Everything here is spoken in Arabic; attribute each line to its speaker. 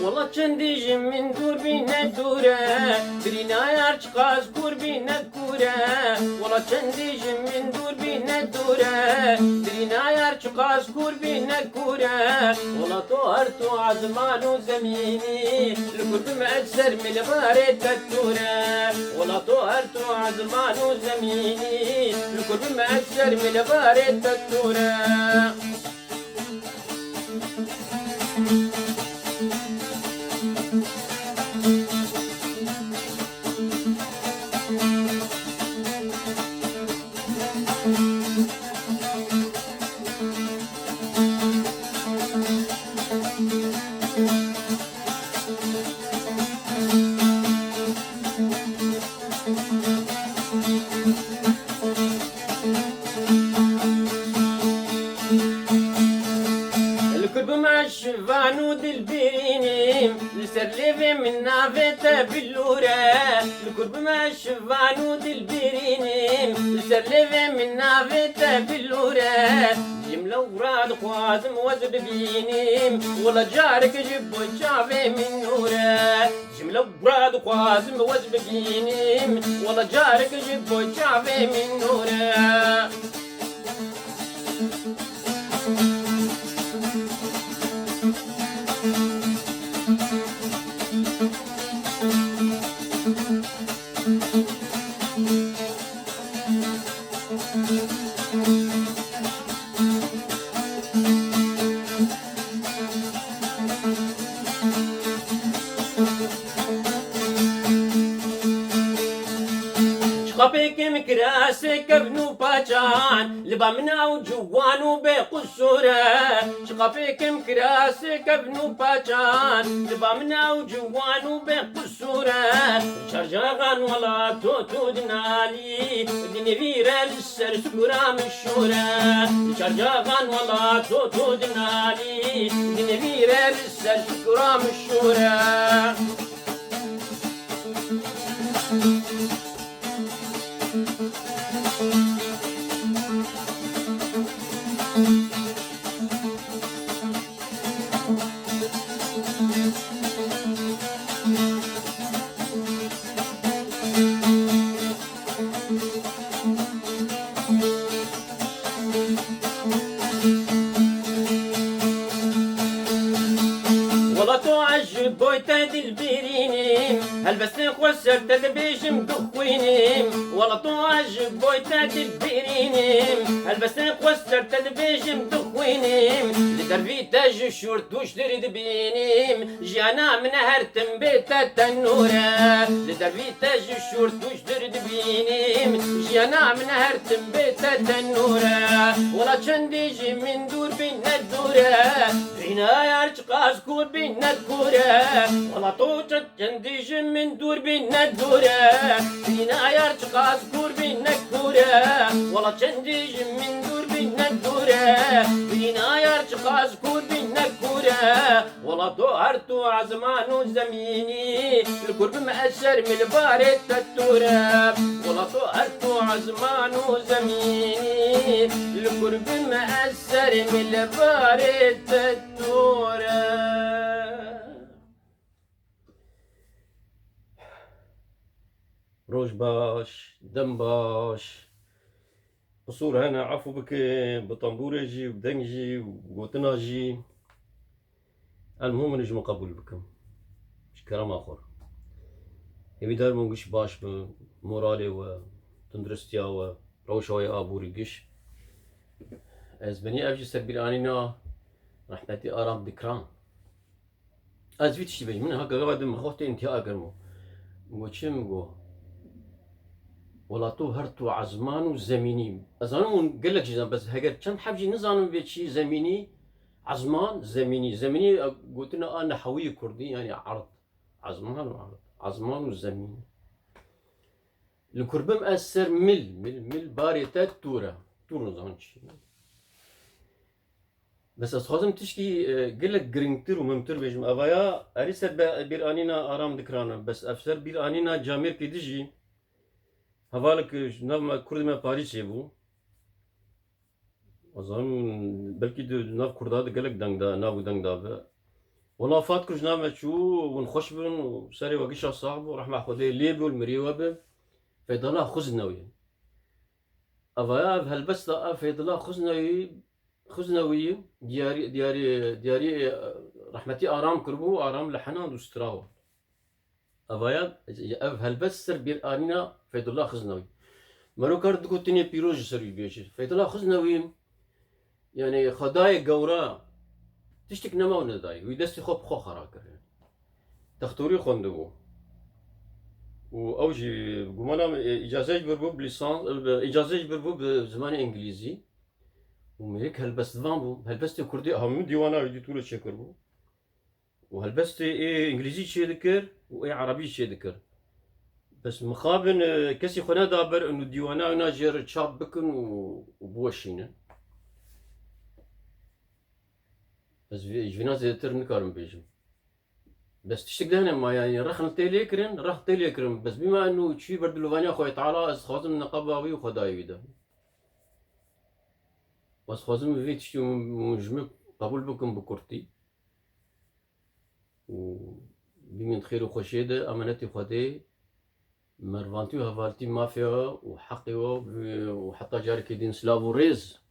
Speaker 1: والله چندیجم من دور بینه دوره برينا يارش قاس كور بينا كورة والله چندیجم من دور بینه دوره برينا يارش قاس كور بينا كورة والله طهر تو عزمان وزميني القرب مأثر من البارد تدورة والله طهر تو عزمان وزميني القرب مأثر من البارد تدورة الكرب مع الشفان ودلبينيم لسرليفي من نافته باللورة الكرب مع الشفان ودلبينيم لسرليفي من نافته باللورة جملة وراد خوازم وزب بينيم ولا جارك جب وشافي من نورة جملة وراد خوازم وزب بينيم ولا جارك جب وشافي من نورة شقبيكم كراسك ابنو باجان لبامنا وجوان وبقصورة شقبيكم كراسك ابنو باجان لبامنا وجوان وبقصورة شرجاغان ولا توتو دنالي دني فيرا للسر سكرا مشورة شرجاغان ولا توتو دنالي دني فيرا للسر سكرا مشورة والله تعجب بويتا دلبيرينيم هلبس خسر تدبيشم دخوينيم والله تعجب بويتا دلبيرينيم هلبس خسر تدبيشم دخوينيم لدربي تاج شورت وشدري دبينيم جانا من هرتم بيتا تنورة لدربي تاج شورت وشدري دبينيم جانا من هرتم بيتا تنورة والله چنديجي من دور بينا الدورة بينا يارش قاس كور بينا الكورة والله طوشت چنديجي من دور بينا الدورة بينا يارش قاس كور بينا الكورة والله چنديجي من دور بينا الدورة بينا يارش قاس كور بينا الكورة والله طهرتو عزمان وزميني القرب مأثر من البارد تدورة والله طهرتو عزمان وزميني القرب مأثر من البارد تدورة روش باش دم باش قصور هنا عفو بك بطنبورجي وبدنجي وقوتناجي المهم نجم قبول بكم مش كلام آخر يبي دار منقش باش بمورالي وتندرستيا وروشوي آبوري قش از بني أفجي سربيل آنينا رحمتي آرام ذكران از فيتش تبج من هكا قادم مخوتي انتهاء قرمو وشم قو ولا تو هرتو عزمان وزميني أزانو قال لك جزان بس هكا كم حبجي نزانو بيتشي زميني عزمان زميني قلت لنا أنا حوي كردي يعني عرض عزمان وعرض عزمان وزميني الكربم أسر مل باريتات تورة نزان شي بس أصحازم تشكي قلك جرينتر وممتر بيجم أفايا أريسر بير أنينا أرام ذكرانا بس أفسر بير أنينا جامير كي ديجي هفالك ناف كرد ما باريس يبو أظن بلكي ناف كرداد قلك دنگ دا ناف دنگ دا والله فات كرج ناف شو ونخش بن وساري وقيشة صاحب ورحمة خدي ليبو المريوة به فيضلا خزنوي أفايا بهالبس لا فيضلا خزنوي دياري رحمتي آرام كربو آرام لحنا دوستراو أفايا أف هالبس سر بير آنينا فيض الله خزنوي مرو كارد قوتني بيروج سري بيش فيض الله خزنوي يعني خداي قورا تشتك نما ونداي ويدستي خوب خو خراكر تختوري خوندو وأوجي قمنا إجازة بربو بليسانس إجازة بربو بزمان إنجليزي وميك هالبس فانبو هالبس كردي هم ديوانا يدي طول الشكر بو وهالبس إيه إنجليزي شيء ذكر وإيه عربي شيء ذكر بس مخابن كسي خنا دابر إنه ديوانا ناجر تشاب بكن وبوشينا بس جفنا زيتر نكارم بيجم بس تشتك دهنا ما يعني رخن تيليكرن رخ تيليكرن بس بما إنه شي برد لوفانيا خوي تعالى از خازم نقاباوي وخدايوي ده بس خازم فيت شو مجمع قبول بكم بكرتي و بمن خير وخشيدة أمانتي خدي مرفانتي وهفالتي مافيا وحقي وحتى جاري كيدين سلافو ريز